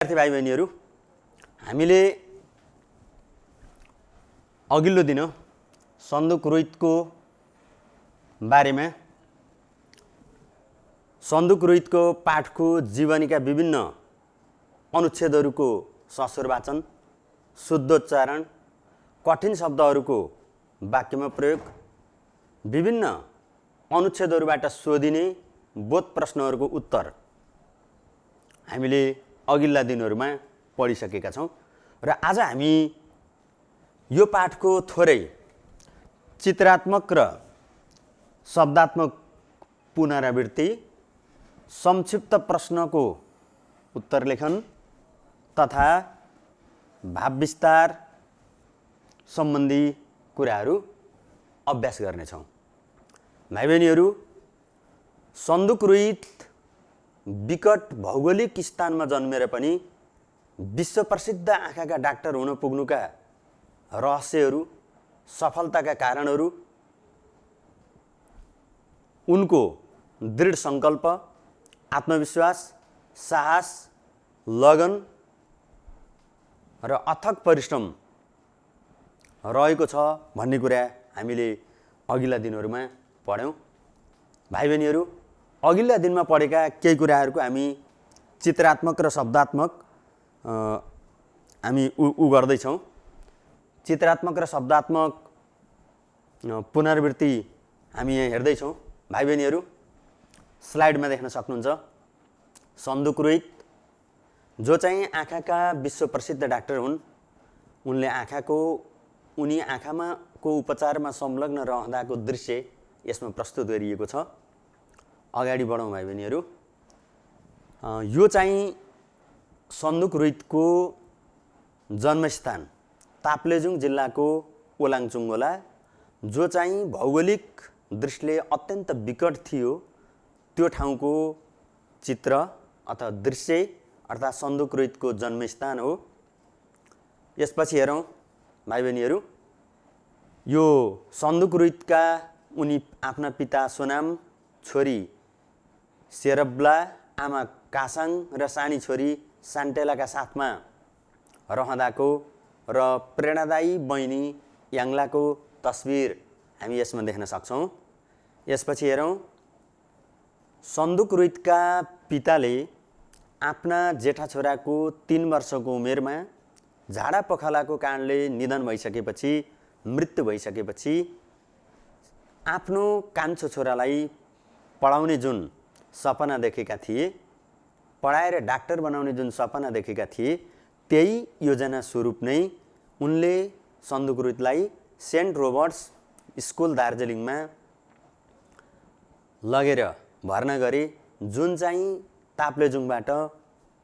विद्यार्थी भाइ बहिनीहरू, हामीले अघिल्लो दिन सन्दुक रोहितको बारेमा सन्दुक रोहितको पाठको जीवनीका विभिन्न अनुच्छेदहरूको ससुर वाचन, शुद्धोच्चारण, कठिन शब्दहरूको वाक्यमा प्रयोग, विभिन्न अनुच्छेदहरूबाट सोधिने बोध प्रश्नहरूको उत्तर हामीले अघिल्ला दिनहरूमा पढिसकेका छौँ र आज हामी यो पाठको थोरै चित्रात्मक र शब्दात्मक पुनरावृत्ति, संक्षिप्त प्रश्नको उत्तर लेखन तथा भाव विस्तार सम्बन्धी कुराहरू अभ्यास गर्नेछौँ। भाइ बहिनीहरू, सन्दुक रोहित विकट भौगोलिक स्थानमा जन्मेर पनि विश्व प्रसिद्ध आँखाका डाक्टर हुन पुग्नुका रहस्यहरू, सफलताका कारणहरू, उनको दृढ सङ्कल्प, आत्मविश्वास, साहस, लगन र अथक परिश्रम रहेको छ भन्ने कुरा हामीले अघिल्ला दिनहरूमा पढ्यौँ। भाइ बहिनीहरू, अघिल्ला दिनमा पढेका केही कुराहरूको हामी चित्रात्मक र शब्दात्मक हामी गर्दैछौँ। चित्रात्मक र शब्दात्मक पुनरावृत्ति हामी यहाँ हेर्दैछौँ। भाइ बहिनीहरू, स्लाइडमा देख्न सक्नुहुन्छ सन्दुक रोहित, जो चाहिँ आँखाका विश्व प्रसिद्ध डाक्टर हुन्। उनले उनी आँखामा को उपचारमा संलग्न रहँदाको दृश्य यसमा प्रस्तुत गरिएको छ। अगाडि बढौँ भाइ बहिनीहरू। यो चाहिँ सन्दुक रोहितको जन्मस्थान ताप्लेजुङ जिल्लाको ओलाङचुङ्गोला, जो चाहिँ भौगोलिक दृष्टिले अत्यन्त विकट थियो, त्यो ठाउँको चित्र अथवा दृश्य अर्थात् सन्दुक रोहितको जन्मस्थान हो। यसपछि हेरौँ भाइ बहिनीहरू, यो सन्दुक रोहितका उनी आफ्ना पिता सोनाम, छोरी सेरब्ला, आमा कासाङ र सानी छोरी सान्टेलाका साथमा रहँदाको र प्रेरणादायी बहिनी याङ्लाको तस्बिर हामी यसमा देख्न सक्छौँ। यसपछि हेरौँ, सन्दुक रोहितका पिताले आफ्ना जेठा छोराको 3 वर्षको उमेरमा झाडा पखालाको कारणले निधन भइसकेपछि, मृत्यु भइसकेपछि आफ्नो कान्छो छोरालाई पढाउने जुन सपना देखेका थिए, पढाएर डाक्टर बनाउने जुन सपना देखेका थिए, त्यही योजना स्वरूप नै उनले सन्दुक रोहितलाई सेन्ट रोबर्ट्स स्कुल दार्जिलिङमा लगेर भर्ना गरे, जुन चाहिँ ताप्लेजुङबाट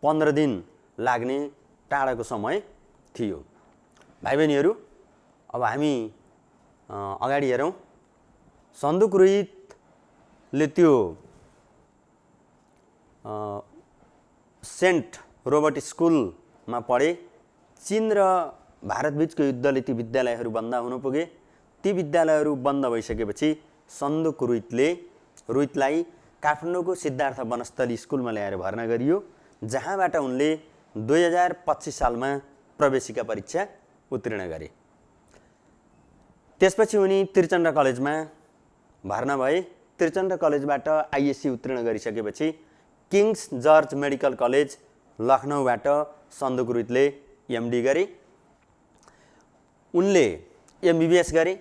15 दिन लाग्ने टाढाको समय थियो। भाइ बहिनीहरू, अब हामी अगाडि हेरौँ। सन्दुक रोहितले त्यो सेन्ट रोबर्ट स्कुलमा पढे। चीन र भारतबीचको युद्धले ती विद्यालयहरू बन्द हुन पुगे। ती विद्यालयहरू बन्द भइसकेपछि सन्दुक रोहितलाई काठमाडौँको सिद्धार्थ वनस्थली स्कुलमा ल्याएर भर्ना गरियो, जहाँबाट उनले 2025 सालमा प्रवेशिका परीक्षा उत्तीर्ण गरे। त्यसपछि उनी त्रिचन्द्र कलेजमा भर्ना भए। त्रिचन्द्र कलेजबाट आइएससी उत्तीर्ण गरिसकेपछि किङ्स जर्ज मेडिकल कलेज लखनऊबाट सन्दुक रोहितले एमडी गरे। उनले एमबिबिएस गरे।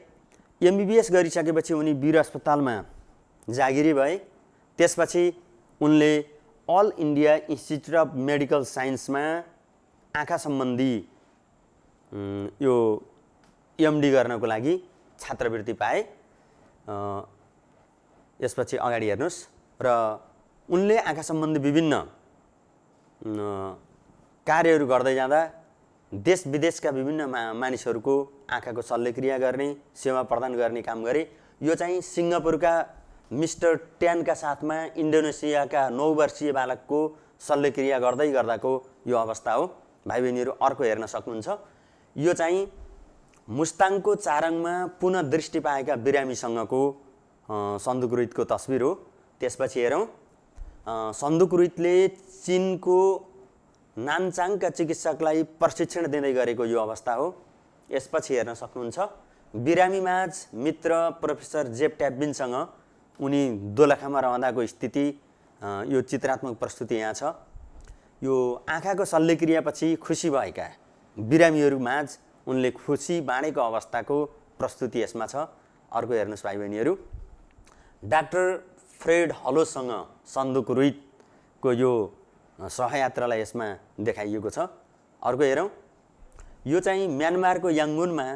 एमबिबिएस गरिसकेपछि उनी वीर अस्पतालमा जागिरी भए। त्यसपछि उनले All India Institute of medical साइन्समा आँखा सम्बन्धी यो एमडी गर्नको लागि छात्रवृत्ति पाए। यसपछि अगाडि हेर्नुहोस्, र उनले आँखा सम्बन्धी विभिन्न कार्यहरू गर्दै जाँदा देश विदेशका विभिन्न मानिसहरूको आँखाको शल्यक्रिया गर्ने, सेवा प्रदान गर्ने काम गरे। यो चाहिँ सिङ्गापुरका मिस्टर ट्यानका साथमा इन्डोनेसियाका 9 वर्षीय बालकको शल्यक्रिया गर्दै गर्दाको यो अवस्था हो। भाइ बहिनीहरू, अर्को हेर्न सक्नुहुन्छ, यो चाहिँ मुस्ताङको चारङमा पुनः दृष्टि पाएका बिरामीसँगको सन्दुक रोहितको तस्बिर हो। त्यसपछि हेरौँ, सन्दुक रोहितले चीनको नानचाङका चिकित्सकलाई प्रशिक्षण दिँदै गरेको यो अवस्था हो। यसपछि हेर्न सक्नुहुन्छ बिरामीमाझ मित्र प्रोफेसर जेफ ट्याब्बिनसँग उनी दोलखामा रहँदाको स्थिति, यो चित्रात्मक प्रस्तुति यहाँ छ। यो आँखाको शल्यक्रियापछि खुसी भएका बिरामीहरूमाझ उनले खुसी बाँडेको अवस्थाको प्रस्तुति यसमा छ। अर्को हेर्नुहोस् भाइ बहिनीहरू, डाक्टर फ्रेड हलोसँग सन्दुक रुइतको यो सहयात्रालाई यसमा देखाइएको छ। अर्को हेरौँ, यो चाहिँ म्यानमारको याङ्गुनमा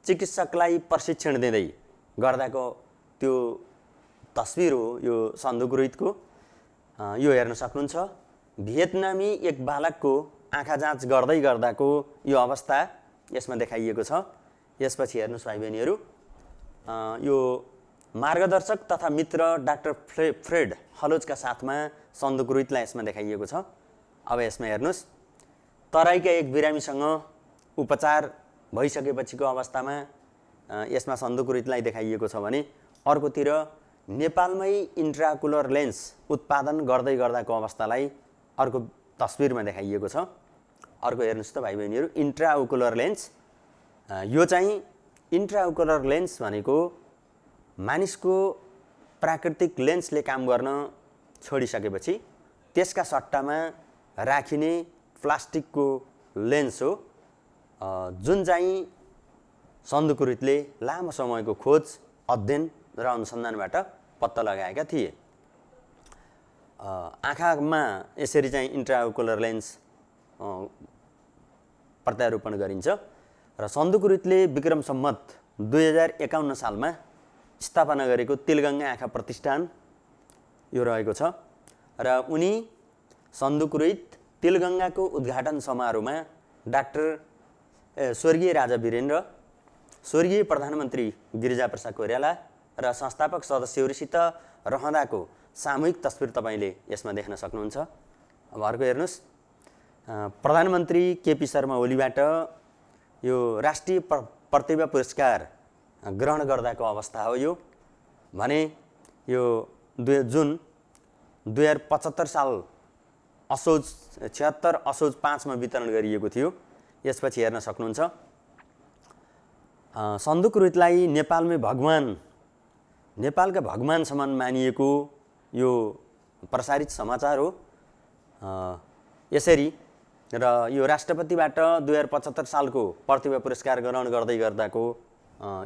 चिकित्सकलाई प्रशिक्षण दिँदै गर्दाको त्यो तस्बिर हो यो सन्दुक रुइतको। यो हेर्न सक्नुहुन्छ भियतनामी एक बालकको आँखा जाँच गर्दै गर्दाको यो अवस्था यसमा देखाइएको छ। यसपछि हेर्नुहोस् भाइ बहिनीहरू, यो मार्गदर्शक तथा मित्र डाक्टर फ्रेड हलोजका साथमा सन्दुक रुइतलाई यसमा देखाइएको छ। अब यसमा हेर्नुहोस् तराईका एक बिरामीसँग उपचार भइसकेपछिको अवस्थामा यसमा सन्दुक रुइतलाई देखाइएको छ भने अर्कोतिर नेपालमै इन्ट्राकुलर लेन्स उत्पादन गर्दै गर्दाको अवस्थालाई अर्को तस्बिरमा देखाइएको छ। अर्को हेर्नुहोस् त भाइ बहिनीहरू, इन्ट्राओकुलर लेन्स। यो चाहिँ इन्ट्राओकुलर लेन्स भनेको मानिसको प्राकृतिक लेन्सले काम गर्न छोडिसकेपछि त्यसका सट्टामा राखिने प्लास्टिकको लेन्स हो, जुन चाहिँ सन्दुक रुइतले लामो समयको खोज, अध्ययन र अनुसन्धानबाट पत्ता लगाएका थिए। आँखामा यसरी चाहिँ इन्ट्राओकुलर लेन्स प्रत्यारोपण गरिन्छ र सन्दुक रुइतले विक्रम सम्मत 2051 सालमा स्थापना गरेको तिलगङ्गा आँखा प्रतिष्ठान यो रहेको छ र उनी सन्दुक रुइत तिलगङ्गाको उद्घाटन समारोहमा स्वर्गीय राजा वीरेन्द्र, स्वर्गीय प्रधानमन्त्री गिरिजाप्रसाद कोइराला र संस्थापक सदस्यहरूसित रहँदाको सामूहिक तस्बिर तपाईँले यसमा देख्न सक्नुहुन्छ। अब अर्को हेर्नुहोस्, प्रधानमन्त्री केपी शर्मा ओलीबाट यो राष्ट्रिय प्रतिभा पुरस्कार ग्रहण गर्दाको अवस्था हो। यो भने यो जुन 2075 साल असोज 76 असोज 5 मा वितरण गरिएको थियो। यसपछि हेर्न सक्नुहुन्छ सन्दुक रुइतलाई नेपालका भगवान समान मानिएको यो प्रसारित समाचार हो। यसरी र यो राष्ट्रपतिबाट 2075 सालको प्रतिभा पुरस्कार ग्रहण गर्दै गर्दाको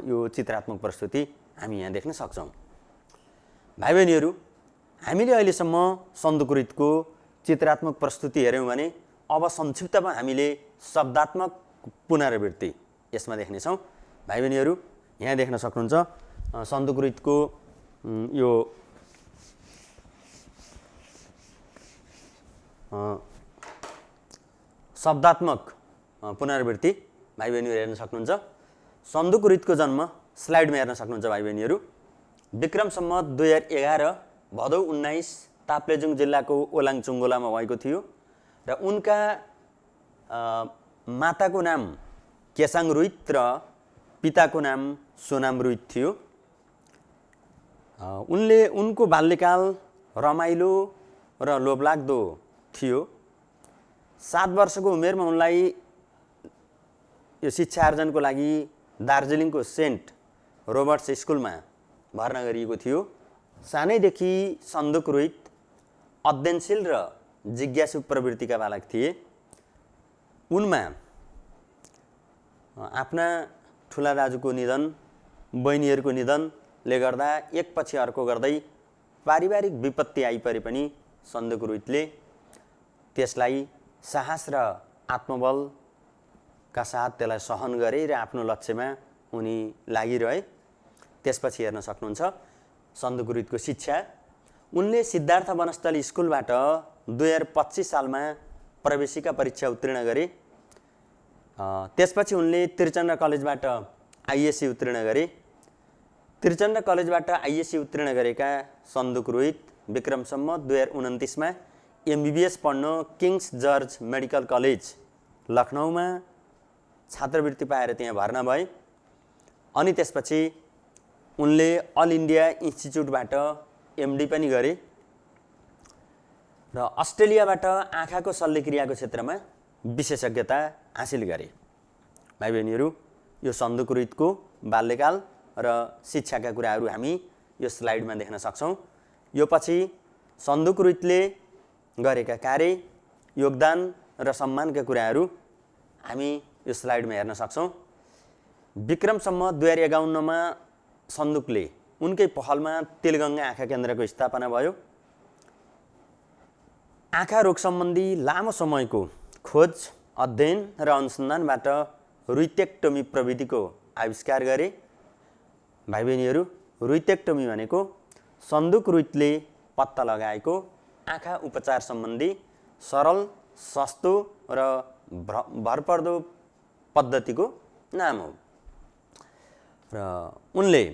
यो चित्रात्मक प्रस्तुति हामी यहाँ देख्न सक्छौँ। भाइ बहिनीहरू, हामीले अहिलेसम्म सन्दुक रुइतको चित्रात्मक प्रस्तुति हेऱ्यौँ भने अब संक्षिप्तमा हामीले शब्दात्मक पुनरावृत्ति यसमा देख्नेछौँ। भाइ बहिनीहरू, यहाँ देख्न सक्नुहुन्छ सन्दुक रुइतको यो शब्दात्मक पुनरावृत्ति भाइ बहिनीहरू हेर्न सक्नुहुन्छ। सन्दुक रुइतको जन्म स्लाइडमा हेर्न सक्नुहुन्छ भाइ बहिनीहरू। विक्रम सम्मत 2011 भदौ 19 ताप्लेजुङ जिल्लाको ओलाङचुङ्गोलामा भएको थियो र उनका माताको नाम केसाङ रुइत र पिताको नाम सोनाम रुइत थियो। उनको बाल्यकाल रमाइलो र लोभलाग्दो थियो। 7 वर्षको उमेरमा उनलाई यो शिक्षा आर्जनको लागि दार्जिलिङको सेन्ट रोबर्ट्स स्कुलमा भर्ना गरिएको थियो। सानैदेखि सन्दुक रुइत अध्ययनशील र जिज्ञासु प्रवृत्तिका बालक थिए। उनमा आफ्ना ठुला दाजुको निधन, बहिनीहरूको निधनले गर्दा एकपछि अर्को गर्दै पारिवारिक विपत्ति आइपरे पनि सन्दुक रुइतले त्यसलाई साहस र आत्मबलका साथ त्यसलाई सहन गरे र आफ्नो लक्ष्यमा उनी लागिरहे। त्यसपछि हेर्न सक्नुहुन्छ सन्दुक रुइतको शिक्षा। उनले सिद्धार्थ वनस्थली स्कुलबाट 2025 सालमा प्रवेशिका परीक्षा उत्तीर्ण गरे। त्यसपछि उनले त्रिचन्द्र कलेजबाट आइएससी उत्तीर्ण गरे। त्रिचन्द्र कलेजबाट आइएससी उत्तीर्ण गरेका सन्दुक रुइत विक्रम सम्मत 2029 मा एमबीबीएस पढ्न किङ्स जर्ज मेडिकल कलेज लखनऊमा छात्रवृत्ति पाएर त्यहाँ भर्ना भए। अनि त्यसपछि उनले अल इन्डिया इन्स्टिच्युटबाट एमडी पनि गरे। र अस्ट्रेलियाबाट आँखाको शल्यक्रियाको क्षेत्रमा विशेषज्ञता हासिल गरे। भाइ बहिनीहरू, यो सन्दुक रुइतको बाल्यकाल र शिक्षाका कुराहरू हामी यो स्लाइडमा देख्न सक्छौँ। यो पछि सन्दुक रुइतले गरेका कार्य, योगदान र सम्मानका कुराहरू हामी यो स्लाइडमा हेर्न सक्छौँ। विक्रम सम्वत 2051मा सन्दुकले उनकै पहलमा तेलगङ्गा आँखा केन्द्रको स्थापना भयो। आँखा रोग सम्बन्धी लामो समयको खोज, अध्ययन र अनुसन्धानबाट रुइटेक्टोमी प्रविधिको आविष्कार गरे। भाइ बहिनीहरू, रुइटेक्टोमी भनेको सन्दुक रुइतले पत्ता लगाएको आँखा उपचार सम्बन्धी सरल, सस्तो र भरपर्दो पद्धतिको नाम हो। र उनले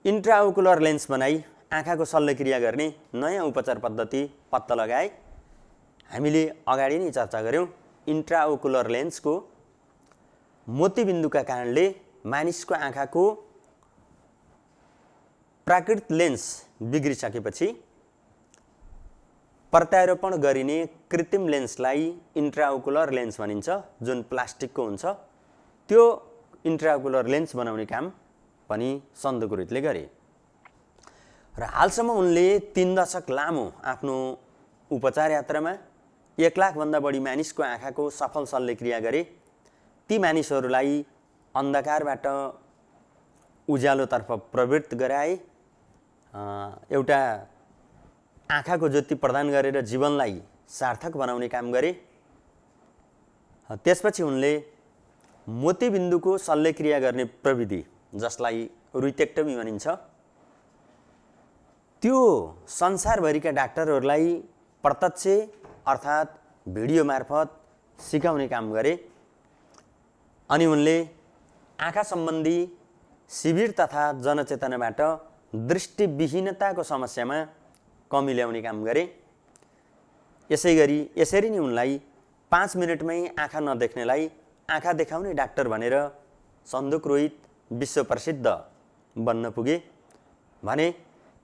इन्ट्राओकुलर लेन्स बनाई आँखाको शल्यक्रिया गर्ने नयाँ उपचार पद्धति पत्ता लगाए। हामीले अगाडि नै चर्चा गऱ्यौँ, इन्ट्राओकुलर लेन्सको मोतीबिन्दुका कारणले मानिसको आँखाको प्राकृतिक लेन्स बिग्रिसकेपछि प्रत्यारोपण गरिने कृत्रिम लेन्सलाई इन्ट्राओकुलर लेन्स भनिन्छ, जुन प्लास्टिकको हुन्छ। त्यो इन्ट्राओकुलर लेन्स बनाउने काम पनि सन्दुक रुइतले गरे। र हालसम्म उनले 3 दशक लामो आफ्नो उपचार यात्रामा 1 लाखभन्दा बढी मानिसको आँखाको सफल शल्यक्रिया गरे। ती मानिसहरूलाई अन्धकारबाट उज्यालोतर्फ प्रवृत्त गराए, एउटा आँखाको ज्योति प्रदान गरेर जीवनलाई सार्थक बनाउने काम गरे। त्यसपछि उनले मोतीबिन्दुको शल्यक्रिया गर्ने प्रविधि, जसलाई रुइटेक्टोमी भनिन्छ, त्यो संसारभरिका डाक्टरहरूलाई प्रत्यक्ष अर्थात् भिडियो मार्फत सिकाउने काम गरे। अनि उनले आँखा सम्बन्धी शिविर तथा जनचेतनाबाट दृष्टिविहीनताको समस्यामा कमी ल्याउने काम गरे। यसरी नै उनलाई 5 मिनटमै आँखा नदेख्नेलाई आँखा देखाउने डाक्टर भनेर सन्दुक रुइत विश्व प्रसिद्ध बन्न पुगे भने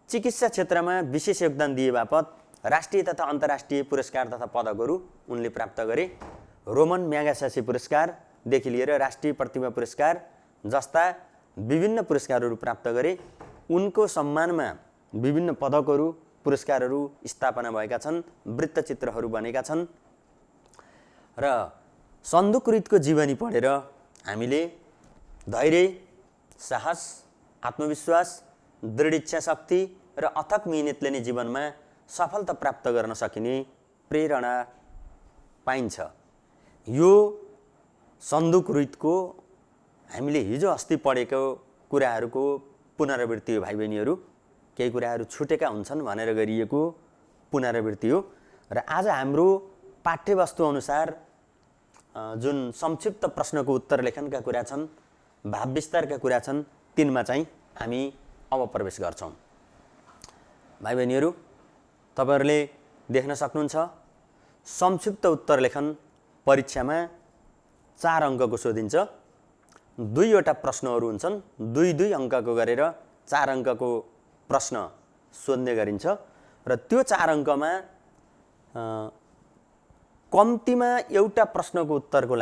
चिकित्सा क्षेत्रमा विशेष योगदान दिए बापत राष्ट्रिय तथा अन्तर्राष्ट्रिय पुरस्कार तथा पदकहरू उनले प्राप्त गरे। रोमन म्यागासासी पुरस्कारदेखि लिएर राष्ट्रिय प्रतिभा पुरस्कार जस्ता विभिन्न पुरस्कारहरू प्राप्त गरे। उनको सम्मानमा विभिन्न पदकहरू, पुरस्कारहरू स्थापना भएका छन्, वृत्तचित्रहरू बनेका छन्। र सन्दुक रुइतको जीवनी पढेर हामीले धैर्य, साहस, आत्मविश्वास, दृढ इच्छा शक्ति र अथक मिहिनेतले नै जीवनमा सफलता प्राप्त गर्न सकिने प्रेरणा पाइन्छ। यो सन्दुक रुइतको हामीले हिजो अस्ति पढेको कुराहरूको पुनरावृत्ति हो। भाइ बहिनीहरू, केही कुराहरू छुटेका हुन्छन् भनेर गरिएको पुनरावृत्ति हो। र आज हाम्रो पाठ्यवस्तु अनुसार जुन संक्षिप्त प्रश्नको उत्तर लेखनका कुरा छन्, भाव विस्तारका कुरा छन्, तिनमा चाहिँ हामी अब प्रवेश गर्छौँ। भाइ बहिनीहरू, तपाईहरूले देख्न सक्नुहुन्छ, संक्षिप्त उत्तर लेखन परीक्षामा 4 अङ्कको सोधिन्छ। 2वटा प्रश्नहरू हुन्छन्, 2-2 अङ्कको गरेर 4 अङ्कको प्रश्न सोध्ने गरिन्छ। र त्यो 4 अङ्कमा कम्तीमा एउटा प्रश्नको उत्तरको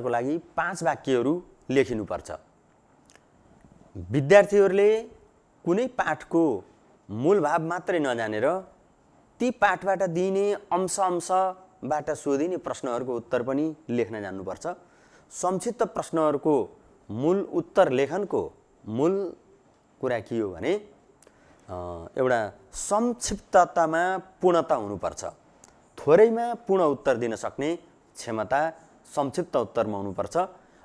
लागि 5 वाक्यहरू लेखिनुपर्छ। विद्यार्थीहरूले कुनै पाठको मूल भाव मात्रै नजानेर ती पाठबाट दिइने अंशबाट सोधिने प्रश्नहरूको उत्तर पनि लेख्न जान्नुपर्छ। संक्षिप्त प्रश्नहरूको मूल उत्तर लेखनको मूल कुरा के हो भने एउटा संक्षिप्ततामा पूर्णता हुनुपर्छ। थोरैमा पूर्ण उत्तर दिन सक्ने क्षमता संक्षिप्त उत्तरमा हुनुपर्छ।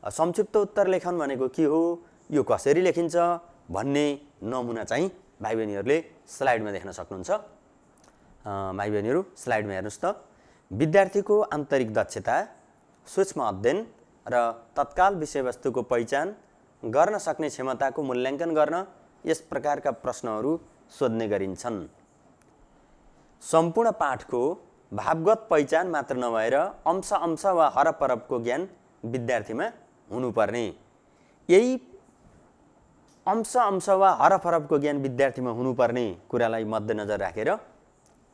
संक्षिप्त उत्तर लेखन भनेको के हो, यो कसरी लेखिन्छ भन्ने नमुना चाहिँ भाइ बहिनीहरूले स्लाइडमा देख्न सक्नुहुन्छ। भाइ बहिनीहरू, स्लाइडमा हेर्नुहोस् त। विद्यार्थीको आन्तरिक दक्षता, सूक्ष्म अध्ययन र तत्काल विषयवस्तुको पहिचान गर्न सक्ने क्षमताको मूल्याङ्कन गर्न यस प्रकारका प्रश्नहरू सोध्ने गरिन्छन्। सम्पूर्ण पाठको भावगत पहिचान मात्र नभएर अंश वा हरपरपको ज्ञान विद्यार्थीमा हुनुपर्ने। यही अंश वा हरफ-हरफको ज्ञान विद्यार्थीमा हुनुपर्ने कुरालाई मध्यनजर राखेर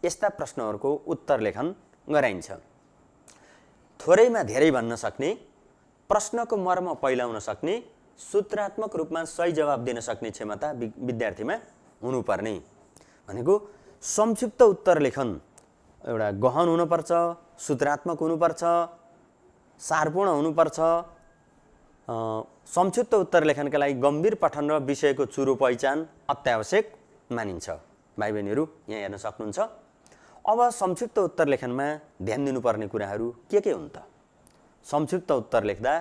यस्ता प्रश्नहरूको उत्तर लेखन गराइन्छ। थोरैमा धेरै भन्न सक्ने, प्रश्नको मर्म पहिलाउन सक्ने, सूत्रात्मक रूपमा सही जवाब दिन सक्ने क्षमता विद्यार्थीमा हुनुपर्ने भनेको संक्षिप्त उत्तर लेखन एउटा गहन हुनुपर्छ, सूत्रात्मक हुनुपर्छ, सारपूर्ण हुनुपर्छ। संक्षिप्त उत्तर लेखनका लागि गम्भीर पठन र विषयको चुरो पहिचान अत्यावश्यक मानिन्छ। भाइ बहिनीहरू यहाँ हेर्न सक्नुहुन्छ। अब संक्षिप्त उत्तर लेखनमा ध्यान दिनुपर्ने कुराहरू के हुन् त? संक्षिप्त उत्तर लेख्दा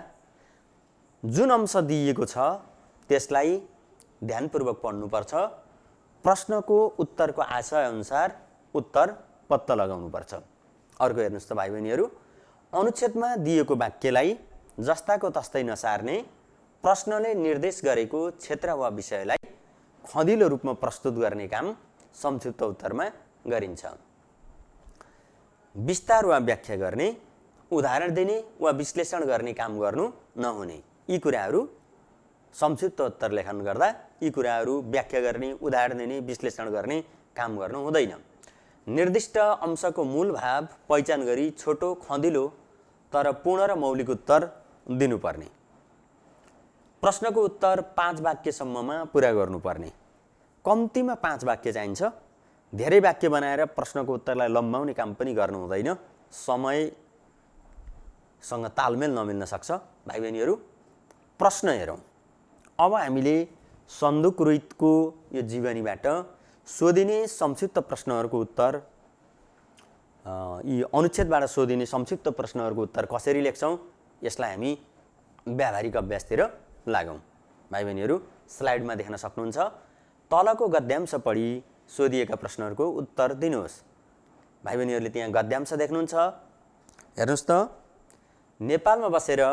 जुन अंश दिइएको छ त्यसलाई ध्यानपूर्वक पढ्नुपर्छ। प्रश्नको उत्तरको आशय अनुसार उत्तर पत्ता लगाउनुपर्छ। अर्को हेर्नुहोस् त भाइ बहिनीहरू, अनुच्छेदमा दिएको वाक्यलाई जस्ताको तस्तै नसार्ने, प्रश्नले निर्देश गरेको क्षेत्र वा विषयलाई खँदिलो रूपमा प्रस्तुत गर्ने काम संक्षिप्त उत्तरमा गरिन्छ। विस्तार वा व्याख्या गर्ने, उदाहरण दिने वा विश्लेषण गर्ने काम गर्नु नहुने, यी कुराहरू संक्षिप्त उत्तर लेखन गर्दा यी कुराहरू व्याख्या गर्ने, उदाहरण दिने, विश्लेषण गर्ने काम गर्नु हुँदैन। निर्दिष्ट अंशको मूल भाव पहिचान गरी छोटो, खँदिलो तर पूर्ण र मौलिक उत्तर दिनुपर्ने। प्रश्नको उत्तर 5 वाक्यसम्ममा पुरा गर्नुपर्ने। कम्तीमा 5 वाक्य चाहिन्छ। धेरै वाक्य बनाएर प्रश्नको उत्तरलाई लम्बाउने काम पनि गर्नु हुँदैन, समयसँग तालमेल नमिल्न सक्छ। भाइ बहिनीहरू, प्रश्न हेरौँ। अब हामीले सन्दुक रुइतको यो जीवनीबाट सोधिने संक्षिप्त प्रश्नहरूको उत्तर, यी अनुच्छेदबाट सोधिने संक्षिप्त प्रश्नहरूको उत्तर कसरी लेख्छौँ यसलाई हामी व्यावहारिक अभ्यासतिर लागौँ। भाइ बहिनीहरू, स्लाइडमा देख्न सक्नुहुन्छ। तलको गद्यांश पढी सोधिएका प्रश्नहरूको उत्तर दिनुहोस्। भाइ बहिनीहरूले त्यहाँ गद्यांश देख्नुहुन्छ। हेर्नुहोस् त, नेपालमा बसेर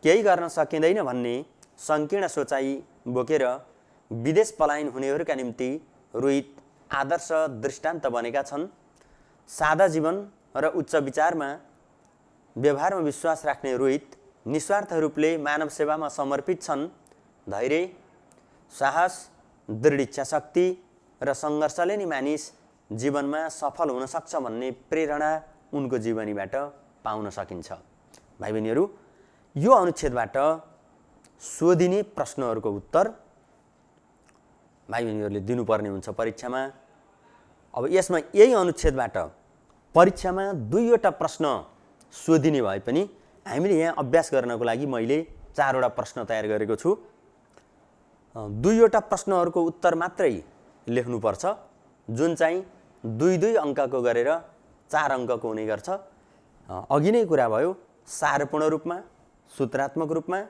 केही गर्न सकिँदैन भन्ने सङ्कीर्ण सोचाइ बोकेर विदेश पलायन हुनेहरूका निम्ति रोहित आदर्श दृष्टान्त बनेका छन्। सादा जीवन र उच्च विचारमा, व्यवहारमा विश्वास राख्ने रोहित निस्वार्थ रूपले मानव सेवामा समर्पित छन्। धैर्य, साहस, दृढ इच्छाशक्ति र सङ्घर्षले नै मानिस जीवनमा सफल हुन सक्छ भन्ने प्रेरणा उनको जीवनीबाट पाउन सकिन्छ। भाइ बहिनीहरू, यो अनुच्छेदबाट सोधिने प्रश्नहरूको उत्तर भाइ बहिनीहरूले दिनुपर्ने हुन्छ परीक्षामा। अब यसमा यही अनुच्छेदबाट परीक्षामा 2वटा प्रश्न सोधिने भए पनि हामीले यहाँ अभ्यास गर्नको लागि मैले 4वटा प्रश्न तयार गरेको छु। 2वटा प्रश्नहरूको उत्तर मात्रै लेख्नुपर्छ, जुन चाहिँ 2-2 अङ्कको गरेर 4 अङ्कको हुने गर्छ। अघि नै कुरा भयो, सारपूर्ण रूपमा, सूत्रात्मक रूपमा,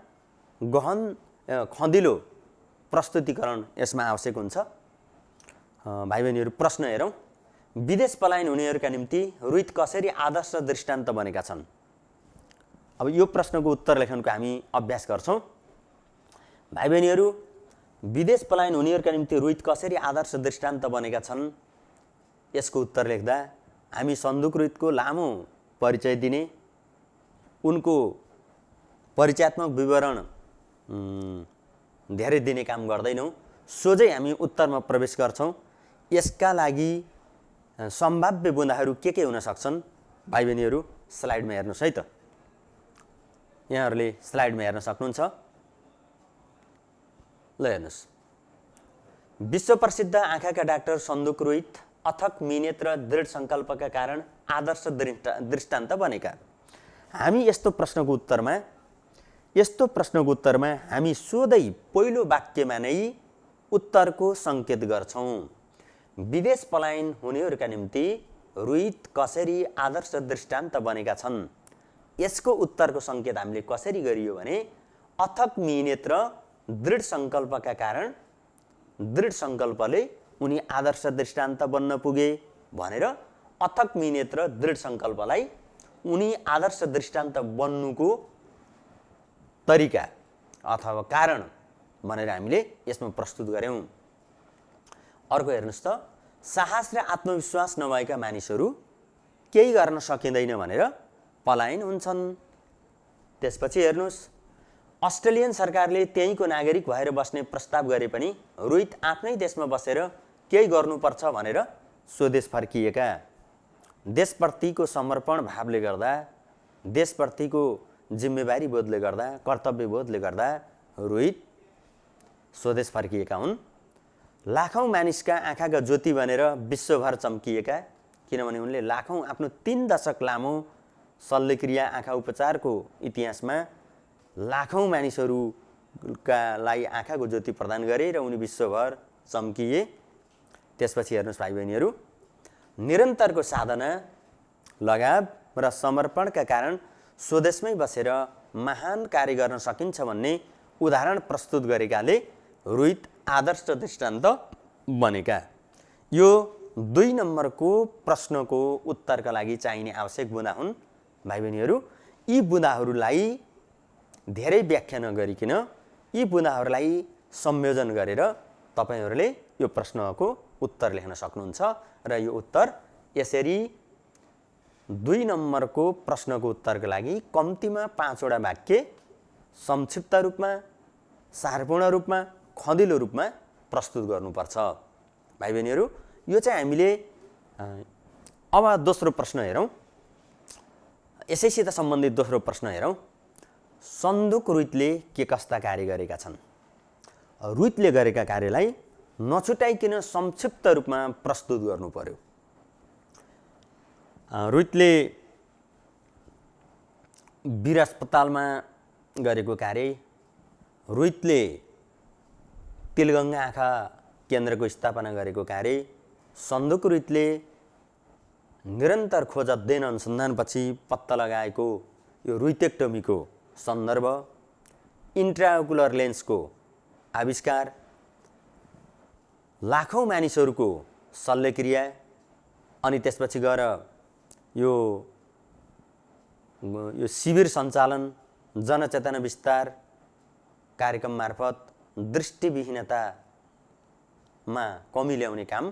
गहन खँदिलो प्रस्तुतिकरण यसमा आवश्यक हुन्छ। भाइ बहिनीहरू, प्रश्न हेरौँ। विदेश पलायन हुनेहरूका निम्ति रोहित कसरी आदर्श दृष्टान्त बनेका छन्? अब यो प्रश्नको उत्तर लेखनको हामी अभ्यास गर्छौँ। भाइ बहिनीहरू, विदेश पलायन हुनेहरूका निम्ति रोहित कसरी आदर्श दृष्टान्त बनेका छन् यसको उत्तर लेख्दा हामी सन्दुक रोहितको लामो परिचय दिने, उनको परिचयात्मक विवरण धेरै दिने काम गर्दैनौँ। सोझै हामी उत्तरमा प्रवेश गर्छौँ। यसका लागि सम्भाव्य बुँदाहरू के हुन सक्छन्? भाइ बहिनीहरू, स्लाइडमा हेर्नुहोस् है त। यहाँहरूले स्लाइडमा हेर्न सक्नुहुन्छ। ल हेर्नुहोस्। विश्व प्रसिद्ध आँखाका डाक्टर सन्दुक रोहित अथक मिहिनेत र दृढ सङ्कल्पका कारण आदर्श दृष्टान्त बनेका। हामी यस्तो प्रश्नको उत्तरमा हामी सोधै पहिलो वाक्यमा नै उत्तरको सङ्केत गर्छौँ। विदेश पलायन हुनेहरूका निम्ति रोहित कसरी आदर्श दृष्टान्त बनेका छन्, यसको उत्तरको सङ्केत हामीले कसरी गरियो भने अथक मिहिनेत र दृढ सङ्कल्पका कारण, दृढ सङ्कल्पले उनी आदर्श दृष्टान्त बन्न पुगे भनेर अथक मिहिनेत र दृढ सङ्कल्पलाई उनी आदर्श दृष्टान्त बन्नुको तरिका अथवा कारण भनेर हामीले यसमा प्रस्तुत गर्यौँ। अर्को हेर्नुहोस् त, साहस र आत्मविश्वास नभएका मानिसहरू केही गर्न सकिँदैन भनेर पलायन हुन्छन्। त्यसपछि हेर्नुहोस्, अस्ट्रेलियन सरकारले त्यहीँको नागरिक भएर बस्ने प्रस्ताव गरे पनि रोहित आफ्नै देशमा बसेर केही गर्नुपर्छ भनेर स्वदेश फर्किएका। देशप्रतिको समर्पण भावले गर्दा, देशप्रतिको जिम्मेवारी बोधले गर्दा, कर्तव्य बोधले गर्दा रोहित स्वदेश फर्किएका हुन्। लाखौँ मानिसका आँखाका ज्योति बनेर विश्वभर चम्किएका, किनभने उनले लाखौँ आफ्नो 3 दशक लामो शल्यक्रिया आँखा उपचारको इतिहासमा लाखौँ मानिसहरूका लागि आँखाको ज्योति प्रदान गरे र उनी विश्वभर चम्किए। त्यसपछि हेर्नुहोस् भाइ बहिनीहरू, निरन्तरको साधना, लगाव र समर्पणका कारण स्वदेशमै बसेर महान कार्य गर्न सकिन्छ भन्ने उदाहरण प्रस्तुत गरेकाले रोहित आदर्श दृष्टान्त बनेका। यो 2 नम्बरको प्रश्नको उत्तरका लागि चाहिने आवश्यक बुँदा हुन् भाइ बहिनीहरू। यी बुँदाहरूलाई धेरै व्याख्या नगरिकन यी बुँदाहरूलाई संयोजन गरेर तपाईहरूले यो प्रश्नको उत्तर लेख्न सक्नुहुन्छ र यो उत्तर यसरी 2 नम्बरको प्रश्नको उत्तरको लागि कम्तीमा 5 वटा वाक्य संक्षिप्त रूपमा, सारपूर्ण रूपमा, खँदिलो रूपमा प्रस्तुत गर्नुपर्छ भाइ बहिनीहरू। यो चाहिँ हामीले अब दोस्रो प्रश्न हेरौँ। यसैसित सम्बन्धित दोस्रो प्रश्न हेरौँ। सन्दुक रुइतले के कस्ता कार्य गरेका छन्? रुइतले गरेका कार्यलाई नछुटाइकन संक्षिप्त रूपमा प्रस्तुत गर्नु पर्यो। रुइतले वीर अस्पतालमा गरेको कार्य, रुइतले तिलगङ्गा आँखा केन्द्रको स्थापना गरेको कार्य, सन्दुक रुइतले निरन्तर खोज अध्ययन अनुसन्धानपछि पत्ता लगाएको यो रुइटेक्टोमीको सन्दर्भ, इन्ट्राओकुलर लेन्सको आविष्कार, लाखौँ मानिसहरूको शल्यक्रिया, अनि त्यसपछि गएर यो शिविर सञ्चालन, जनचेतना विस्तार कार्यक्रम मार्फत दृष्टिविहीनतामा कमी ल्याउने काम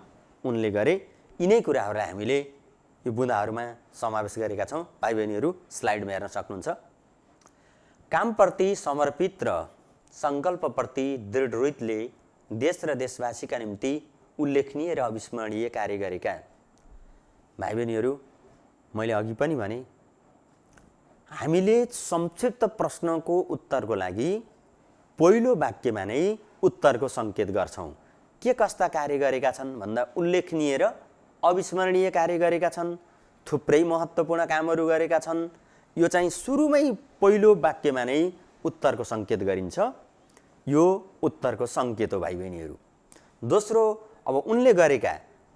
उनले गरे। यिनै कुराहरूलाई हामीले यो बुँदाहरूमा समावेश गरेका छौँ। भाइ बहिनीहरू स्लाइडमा हेर्न सक्नुहुन्छ। कामप्रति समर्पित र सङ्कल्पप्रति दृढ रुइतले देश र देशवासीका निम्ति उल्लेखनीय र अविस्मरणीय कार्य गरेका। भाइ बहिनीहरू, मैले अघि पनि भने हामीले संक्षिप्त प्रश्नको उत्तरको लागि पहिलो वाक्यमा नै उत्तरको सङ्केत गर्छौँ। के कस्ता कार्य गरेका छन् भन्दा उल्लेखनीय र अविस्मरणीय कार्य गरेका छन्, थुप्रै महत्त्वपूर्ण कामहरू गरेका छन्। यो चाहिँ सुरुमै पहिलो वाक्यमा नै उत्तरको सङ्केत गरिन्छ। यो उत्तरको सङ्केत हो भाइ बहिनीहरू। दोस्रो, अब उनले गरेका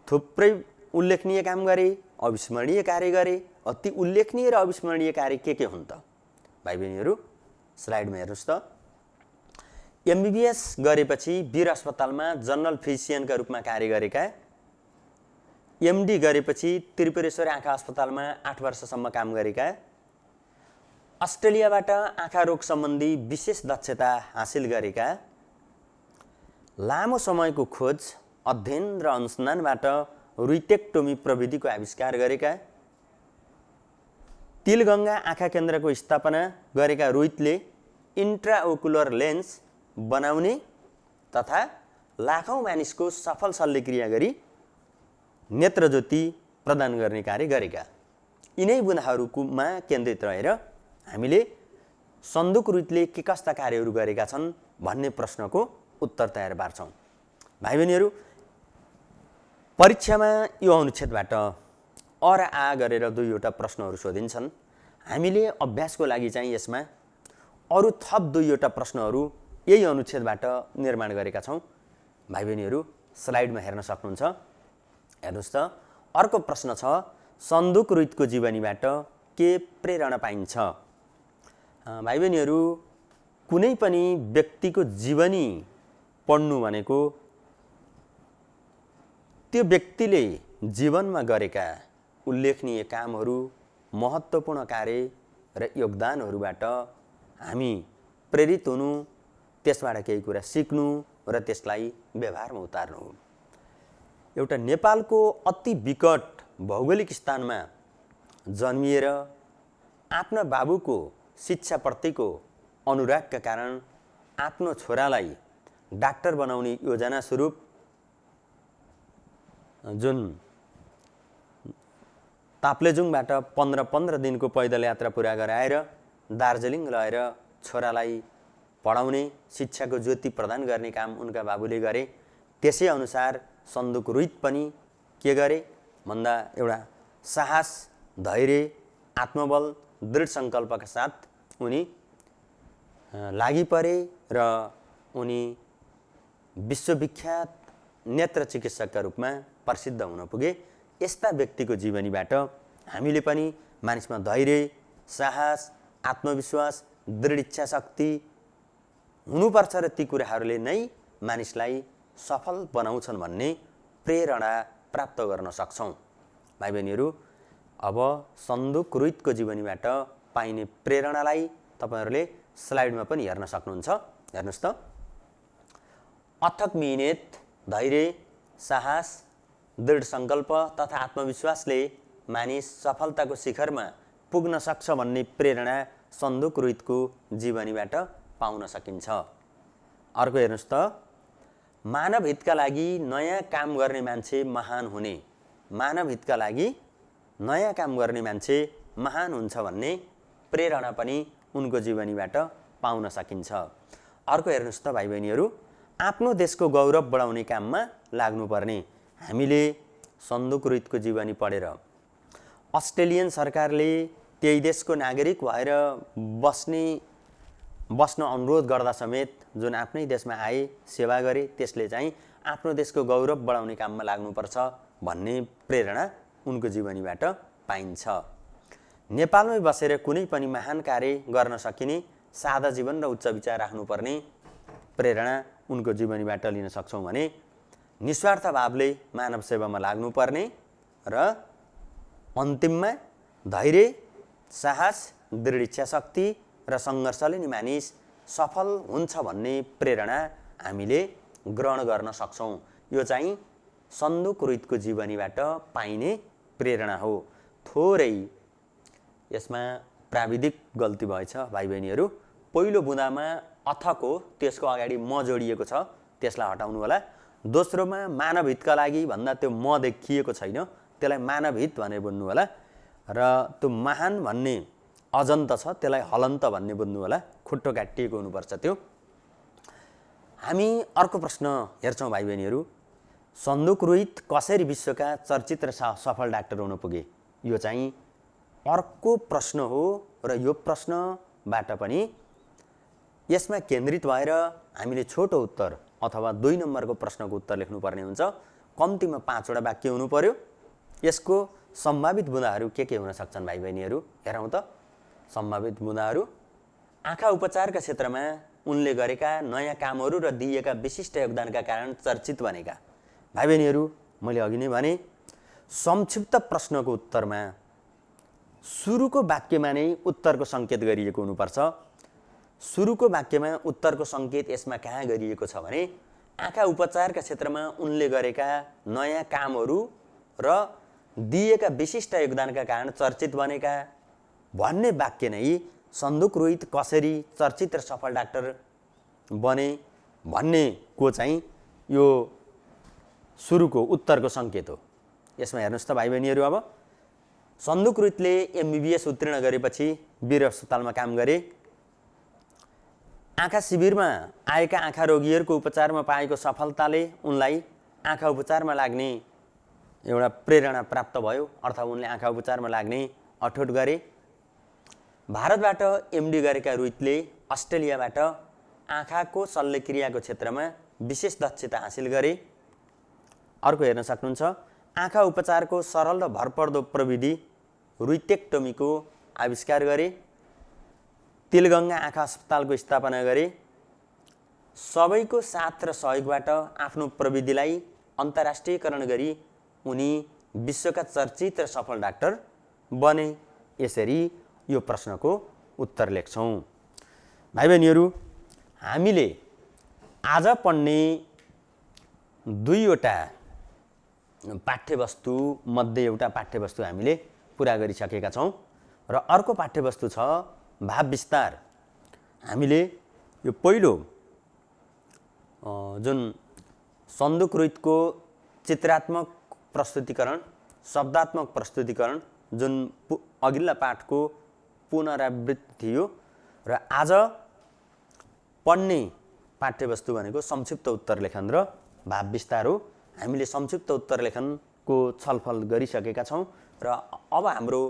थुप्रै उल्लेखनीय काम गरे, अविस्मरणीय कार्य गरे। अति उल्लेखनीय र अविस्मरणीय कार्य के हुन् त भाइ बहिनीहरू? स्लाइडमा हेर्नुहोस् त। एमबीबीएस गरेपछि वीर अस्पतालमा जनरल फिजिसियनका रूपमा कार्य गरेका, एमडी गरेपछि त्रिपुरेश्वर आँखा अस्पतालमा 8 वर्षसम्म काम गरेका, अस्ट्रेलियाबाट आँखा रोग सम्बन्धी विशेष दक्षता हासिल गरेका, लामो समयको खोज, अध्ययन र अनुसन्धानबाट रुइटेक्टोमी प्रविधिको आविष्कार गरेका, तिलगङ्गा आँखा केन्द्रको स्थापना गरेका रुइतले इन्ट्राओकुलर लेन्स बनाउने तथा लाखौँ मानिसको सफल शल्यक्रिया गरी नेत्रज्योति प्रदान गर्ने कार्य गरेका। यिनै बुँदाहरूमा केन्द्रित रहेर हामीले सन्दुक रुइतले के कस्ता कार्यहरू गरेका छन् भन्ने प्रश्नको उत्तर तयार पार्छौँ। भाइ बहिनीहरू, परीक्षामा यो अनुच्छेदबाट अ र आ गरेर 2वटा प्रश्नहरू सोधिन्छन्। हामीले अभ्यासको लागि चाहिँ यसमा अरू थप 2वटा प्रश्नहरू यही अनुच्छेदबाट निर्माण गरेका छौँ। भाइ बहिनीहरू स्लाइडमा हेर्न सक्नुहुन्छ। हेर्नुहोस् त, अर्को प्रश्न छ, सन्दुक रुइतको जीवनीबाट के प्रेरणा पाइन्छ? भाइ बहिनीहरू, कुनै पनि व्यक्तिको जीवनी पढ्नु भनेको त्यो व्यक्तिले जीवनमा गरेका उल्लेखनीय कामहरू, महत्त्वपूर्ण कार्य र योगदानहरूबाट हामी प्रेरित हुनु, त्यसबाट केही कुरा सिक्नु र त्यसलाई व्यवहारमा उतार्नु हो। एउटा नेपालको अति विकट भौगोलिक स्थानमा जन्मिएर आफ्ना बाबुको शिक्षाप्रतिको अनुरागका कारण आफ्नो छोरालाई डाक्टर बनाउने योजना स्वरूप जुन ताप्लेजुङबाट 15 दिनको पैदल यात्रा पुरा गराएर दार्जिलिङ लगेर छोरालाई पढाउने शिक्षाको ज्योति प्रदान गर्ने काम उनका बाबुले गरे। त्यसै अनुसार सन्दुक रुइत पनि के गरे भन्दा एउटा साहस, धैर्य, आत्मबल, दृढ सङ्कल्पका साथ उनी लागि परे र उनी विश्वविख्यात नेत्र चिकित्सकका रूपमा प्रसिद्ध हुन पुगे। यस्ता व्यक्तिको जीवनीबाट हामीले पनि मानिसमा धैर्य, साहस, आत्मविश्वास, दृढ इच्छा शक्ति हुनुपर्छ र ती कुराहरूले नै मानिसलाई सफल बनाउँछन् भन्ने प्रेरणा प्राप्त गर्न सक्छौँ। भाइ बहिनीहरू, अब सन्दुक रुइतको जीवनीबाट पाइने प्रेरणालाई तपाईहरूले स्लाइडमा पनि हेर्न सक्नुहुन्छ। हेर्नुहोस् त। अथक मिहिनेत, धैर्य, साहस, दृढ सङ्कल्प तथा आत्मविश्वासले मानिस सफलताको शिखरमा पुग्न सक्छ भन्ने प्रेरणा सन्दुक रुइतको जीवनीबाट पाउन सकिन्छ। अर्को हेर्नुहोस् त। मानव हितका लागि नयाँ काम गर्ने मान्छे महान हुने, मानव हितका लागि नयाँ काम गर्ने मान्छे महान हुन्छ भन्ने प्रेरणा पनि उनको जीवनीबाट पाउन सकिन्छ। अर्को हेर्नुहोस् त भाइ बहिनीहरू, आफ्नो देशको गौरव बढाउने काममा लाग्नुपर्ने। हामीले सन्दुक रुइतको जीवनी पढेर अस्ट्रेलियन सरकारले त्यही देशको नागरिक भएर बस्न अनुरोध गर्दा समेत जुन आफ्नै देशमा आए, सेवा गरे, त्यसले चाहिँ आफ्नो देशको गौरव बढाउने काममा लाग्नुपर्छ भन्ने प्रेरणा उनको जीवनीबाट पाइन्छ। नेपालमै बसेर कुनै पनि महान कार्य गर्न सकिने सादा जीवन र उच्च विचार राख्नुपर्ने प्रेरणा उनको जीवनीबाट लिन सक्छौँ भने निस्वार्थ भावले मानव सेवामा लाग्नुपर्ने र अन्तिममा धैर्य, साहस, दृढ इच्छा शक्ति र सङ्घर्षले नि मानिस सफल हुन्छ भन्ने प्रेरणा हामीले ग्रहण गर्न सक्छौँ। यो चाहिँ सन्दुक रुइतको जीवनीबाट पाइने प्रेरणा हो। थोरै यसमा प्राविधिक गल्ती भएछ भाइ बहिनीहरू। पहिलो बुँदामा अथक हो, त्यसको अगाडि म जोडिएको छ, त्यसलाई हटाउनु होला। दोस्रोमा मानव हितका लागि भन्दा त्यो म देखिएको छैन, त्यसलाई मानव हित भनेर बुझ्नु होला। र त्यो महान भन्ने अजन्त छ, त्यसलाई हलन्त भन्ने बुझ्नु होला। खुट्टो काटिएको हुनुपर्छ त्यो। हामी अर्को प्रश्न हेर्छौँ भाइ बहिनीहरू। सन्दुक रुइत कसरी विश्वका चर्चित र सफल डाक्टर हुन पुगे? यो चाहिँ अर्को प्रश्न हो र यो प्रश्नबाट पनि यसमा केन्द्रित भएर हामीले छोटो उत्तर अथवा 2 नम्बरको प्रश्नको उत्तर लेख्नुपर्ने हुन्छ। कम्तीमा 5 वटा वाक्य हुनु पर्यो। यसको सम्भावित बुँदाहरू के हुन सक्छन् भाइ बहिनीहरू? हेरौँ त। सम्भावित बुँदाहरू: आँखा उपचारका क्षेत्रमा उनले गरेका नयाँ कामहरू र दिएका विशिष्ट योगदानका कारण चर्चित बनेका। भाइ बहिनीहरू, मैले अघि नै भने संक्षिप्त प्रश्नको उत्तरमा सुरुको वाक्यमा नै उत्तरको सङ्केत गरिएको हुनुपर्छ। सुरुको वाक्यमा उत्तरको सङ्केत यसमा कहाँ गरिएको छ भने आँखा उपचारका क्षेत्रमा उनले गरेका नयाँ कामहरू र दिएका विशिष्ट योगदानका कारण चर्चित बनेका भन्ने वाक्य नै सन्दुक रुइत कसरी चर्चित र सफल डाक्टर बने भन्ने को चाहिँ यो सुरुको उत्तरको सङ्केत हो। यसमा हेर्नुहोस् त भाइ बहिनीहरू। अब सन्दुक रुइतले MBBS उत्तीर्ण गरेपछि वीर अस्पतालमा काम गरे। आँखा शिविरमा आएका आँखा रोगीहरूको उपचारमा पाएको सफलताले उनलाई आँखा उपचारमा लाग्ने एउटा प्रेरणा प्राप्त भयो, अर्थात् उनले आँखा उपचारमा लाग्ने अठोट गरे। भारतबाट MD गरेका रुइतले अस्ट्रेलियाबाट आँखाको शल्यक्रियाको क्षेत्रमा विशेष दक्षता हासिल गरे। अर्को हेर्न सक्नुहुन्छ। आँखा उपचारको सरल र भरपर्दो प्रविधि रुइटेक्टोमीको आविष्कार गरे। तिलगङ्गा आँखा अस्पतालको स्थापना गरे। सबैको साथ र सहयोगबाट आफ्नो प्रविधिलाई अन्तर्राष्ट्रियकरण गरी उनी विश्वका चर्चित र सफल डाक्टर बने। यसरी यो प्रश्नको उत्तर लेख्छौँ। भाइ बहिनीहरू, हामीले आज पढ्ने 2 वटा पाठ्यवस्तु मध्ये एउटा पाठ्यवस्तु हामीले पुरा गरिसकेका छौँ र अर्को पाठ्यवस्तु छ भाव विस्तार। हामीले यो पहिलो जुन सन्दुक रुइतको चित्रात्मक प्रस्तुतिकरण, शब्दात्मक प्रस्तुतिकरण जुन अघिल्ला पाठको पुनरावृत्ति थियो र आज पढ्ने पाठ्यवस्तु भनेको संक्षिप्त उत्तर लेखन र भाव विस्तार हो। हामीले संक्षिप्त उत्तर लेखनको छलफल गरिसकेका छौँ र अब हाम्रो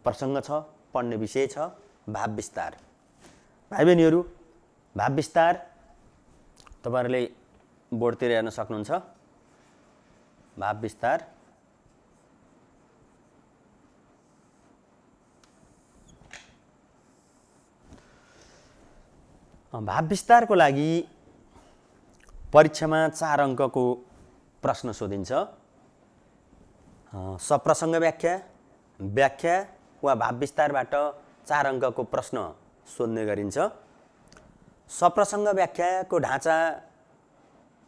प्रसङ्ग छ, पढ्ने विषय छ भाव विस्तार। भाइ बहिनीहरू, भाव विस्तार तपाईहरुले बोर्डतिर हेर्न सक्नुहुन्छ। भाव विस्तार भाव विस्तारको लागि परीक्षामा 4 अङ्कको प्रश्न सोधिन्छ। सप्रसङ्ग व्याख्या, व्याख्या वा भाव विस्तारबाट 4 अङ्कको प्रश्न सोध्ने गरिन्छ। सप्रसङ्ग व्याख्याको ढाँचा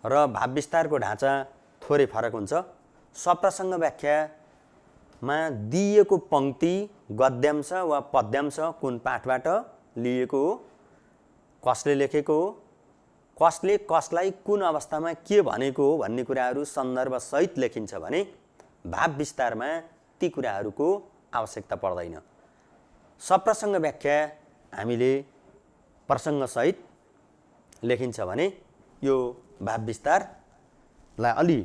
र भाव विस्तारको ढाँचा थोरै फरक हुन्छ। सप्रसङ्ग व्याख्यामा दिएको पंक्ति गद्यांश वा पद्यांश कुन पाठबाट लिएको हो, कसले लेखेको हो, कसले कसलाई कुन अवस्थामा के भनेको हो भन्ने कुराहरू सन्दर्भ सहित लेखिन्छ भने भाव विस्तारमा ती कुराहरूको आवश्यकता पर्दैन। सप्रसङ्ग व्याख्या हामीले प्रसङ्ग सहित लेखिन्छ भने यो भाव विस्तारलाई अलि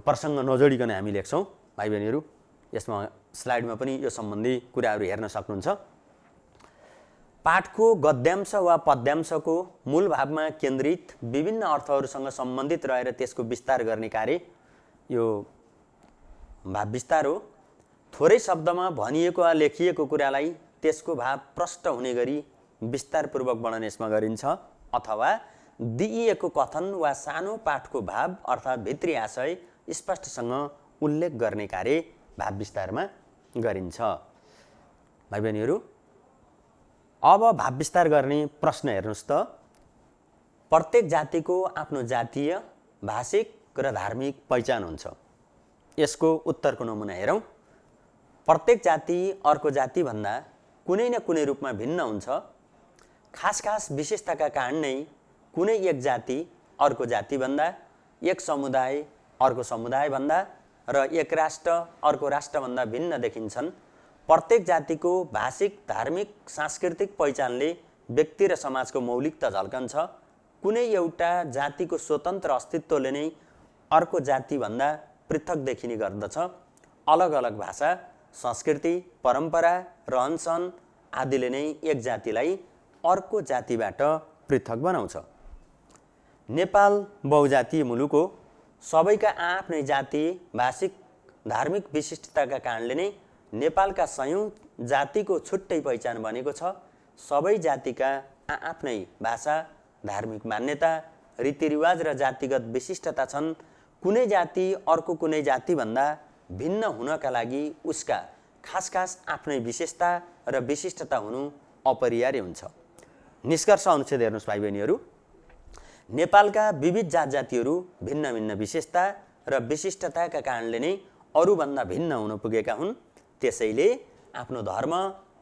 प्रसङ्ग नजोडिकन हामी लेख्छौँ। भाइ बहिनीहरू, यसमा स्लाइडमा पनि यो सम्बन्धी कुराहरू हेर्न सक्नुहुन्छ। पाठको गद्यांश वा पद्यांशको मूल भावमा केन्द्रित विभिन्न अर्थहरूसँग सम्बन्धित रहेर त्यसको विस्तार गर्ने कार्य यो भाव विस्तार हो। थोरै शब्दमा भनिएको वा लेखिएको कुरालाई त्यसको भाव प्रष्ट हुने गरी विस्तारपूर्वक वर्णन यसमा गरिन्छ, अथवा दिइएको कथन वा सानो पाठको भाव अर्थात् भित्री आशय स्पष्टसँग उल्लेख गर्ने कार्य भाव विस्तारमा गरिन्छ। भाइ बहिनीहरू, अब भाव विस्तार गर्ने प्रश्न हेर्नुस् त। प्रत्येक जातिको आफ्नो जातीय, भाषिक र धार्मिक पहिचान हुन्छ। यसको उत्तरको नमुना हेरौँ। प्रत्येक जाति अर्को जातिभन्दा कुनै न कुनै रूपमा भिन्न हुन्छ। खास खास विशेषताका कारण नै कुनै एक जाति अर्को जातिभन्दा, एक समुदाय अर्को समुदायभन्दा र एक राष्ट्र अर्को राष्ट्रभन्दा भिन्न देखिन्छन्। प्रत्येक जातिको भाषिक, धार्मिक, सांस्कृतिक पहिचानले व्यक्ति र समाजको मौलिकता झल्कन्छ। कुनै एउटा जातिको स्वतन्त्र अस्तित्वले नै अर्को जातिभन्दा पृथक देखिने गर्दछ। अलग अलग भाषा, संस्कृति, परम्परा, रहनसहन आदिले नै एक जातिलाई अर्को जातिबाट पृथक बनाउँछ। नेपाल बहुजातीय मुलुक हो। सबैका आफ्नै जाति, भाषिक, धार्मिक विशिष्टताका कारणले नै नेपालका सयौं जातिको छुट्टै पहिचान बनेको छ। सबै जातिका आफ्नै भाषा, धार्मिक मान्यता, रीतिरिवाज र जातिगत विशिष्टता छन्। कुनै जाति अर्को कुनै जातिभन्दा भिन्न हुनका लागि उसका खास खास आफ्नै विशेषता र विशिष्टता हुनु अपरिहार्य हुन्छ। निष्कर्ष अनुच्छेद हेर्नुस् भाइ बहिनीहरू। नेपालका विविध जात जातिहरू भिन्न भिन्न विशेषता र विशिष्टताका कारणले नै अरूभन्दा भिन्न हुन पुगेका हुन्। त्यसैले आफ्नो धर्म,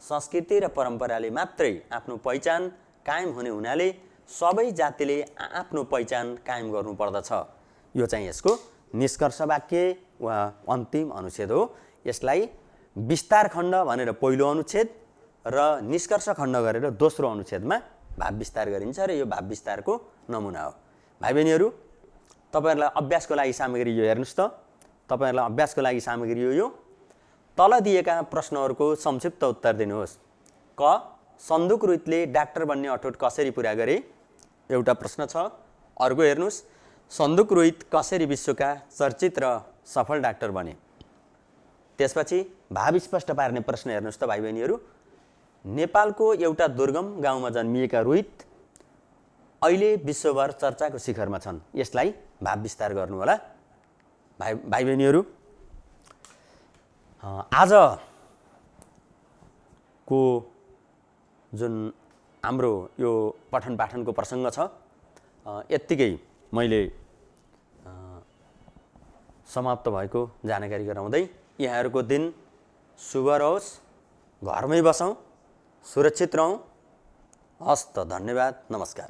संस्कृति र परम्पराले मात्रै आफ्नो पहिचान कायम हुने हुनाले सबै जातिले आफ्नो पहिचान कायम गर्नुपर्दछ। यो चाहिँ यसको निष्कर्ष वाक्य वा अन्तिम अनुच्छेद हो। यसलाई विस्तार खण्ड भनेर पहिलो अनुच्छेद र निष्कर्ष खण्ड गरेर दोस्रो अनुच्छेदमा भाव विस्तार गरिन्छ र यो भाव विस्तारको नमुना हो। भाइ बहिनीहरू, तपाईहरुलाई अभ्यासको लागि सामग्री यो हेर्नुस् त। तपाईहरुलाई अभ्यासको लागि सामग्री यो तल दिएका प्रश्नहरूको संक्षिप्त उत्तर दिनुहोस्। क. सन्दुक रुइतले डाक्टर बन्ने अठोट कसरी पूरा गरे? एउटा प्रश्न छ। अर्को हेर्नुस्, सन्दुक रुइत कसरी विश्वका चर्चित र सफल डाक्टर बने? त्यसपछि भाव स्पष्ट पार्ने प्रश्न हेर्नुस् त भाइ बहिनीहरू। नेपालको एउटा दुर्गम गाउँमा जन्मिएका रुइत अहिले विश्वभर चर्चाको शिखरमा छन्। यसलाई भाव विस्तार गर्नु होला। भाइ बहिनीहरू, आजको जुन हाम्रो यो पठन पाठनको प्रसङ्ग छ, यत्तिकै मैले समाप्त भएको जानकारी गराउँदै यहाँहरूको दिन शुभ रहोस्, घरमै बसौँ, सुरक्षित रहौँ, हस् त, धन्यवाद, नमस्कार।